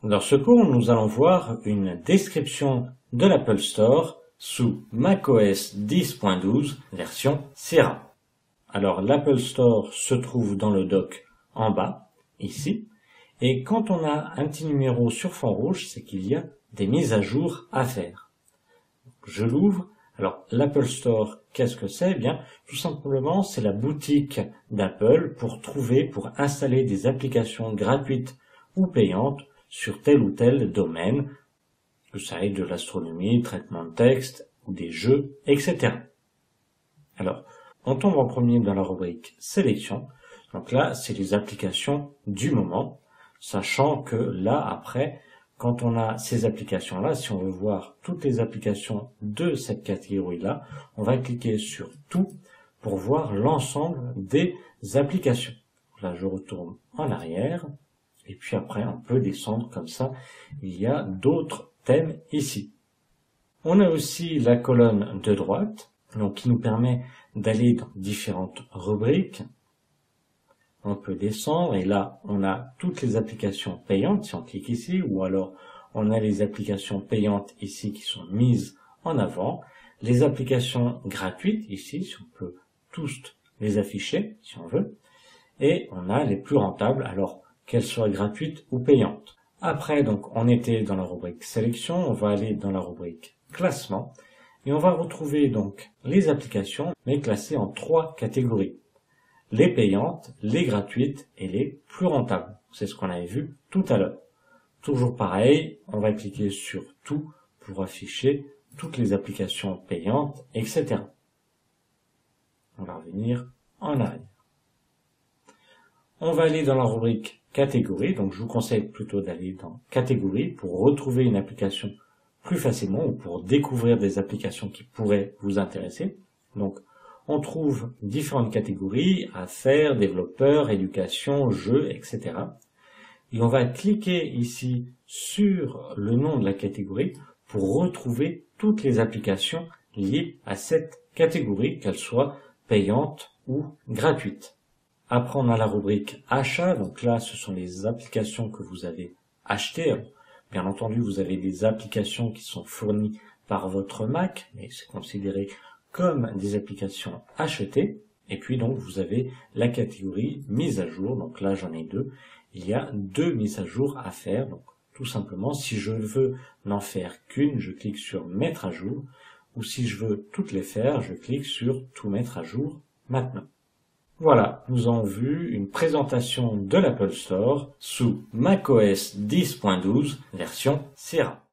Dans ce cours, nous allons voir une description de l'Apple Store sous macOS 10.12 version Sierra. Alors l'Apple Store se trouve dans le dock en bas, ici, et quand on a un petit numéro sur fond rouge, c'est qu'il y a des mises à jour à faire. Je l'ouvre. Alors l'Apple Store, qu'est-ce que c'est? Eh bien, tout simplement, c'est la boutique d'Apple pour installer des applications gratuites ou payantes sur tel ou tel domaine, que ça aille de l'astronomie, traitement de texte, ou des jeux, etc. Alors, on tombe en premier dans la rubrique sélection. Donc là, c'est les applications du moment, sachant que là, après, quand on a ces applications-là, si on veut voir toutes les applications de cette catégorie-là, on va cliquer sur tout pour voir l'ensemble des applications. Là, je retourne en arrière. Et puis après, on peut descendre comme ça. Il y a d'autres thèmes ici. On a aussi la colonne de droite, donc qui nous permet d'aller dans différentes rubriques. On peut descendre et là, on a toutes les applications payantes si on clique ici, ou alors on a les applications payantes ici qui sont mises en avant. Les applications gratuites ici, si on peut tous les afficher, si on veut. Et on a les plus rentables, alors qu'elles soient gratuites ou payantes. Après, donc, on était dans la rubrique sélection, on va aller dans la rubrique classement, et on va retrouver donc les applications, mais classées en 3 catégories. Les payantes, les gratuites et les plus rentables. C'est ce qu'on avait vu tout à l'heure. Toujours pareil, on va cliquer sur tout pour afficher toutes les applications payantes, etc. On va revenir en arrière. On va aller dans la rubrique catégorie, donc je vous conseille plutôt d'aller dans catégorie pour retrouver une application plus facilement ou pour découvrir des applications qui pourraient vous intéresser. Donc on trouve différentes catégories, affaires, développeurs, éducation, jeux, etc. Et on va cliquer ici sur le nom de la catégorie pour retrouver toutes les applications liées à cette catégorie, qu'elles soient payantes ou gratuites. Après, on a la rubrique achat. Donc là, ce sont les applications que vous avez achetées. Alors, bien entendu, vous avez des applications qui sont fournies par votre Mac, mais c'est considéré comme des applications achetées. Et puis, donc, vous avez la catégorie mise à jour. Donc là, j'en ai 2. Il y a 2 mises à jour à faire. Donc, tout simplement, si je veux n'en faire qu'une, je clique sur mettre à jour. Ou si je veux toutes les faire, je clique sur tout mettre à jour maintenant. Voilà, nous avons vu une présentation de l'Apple Store sous macOS 10.12 version Sierra.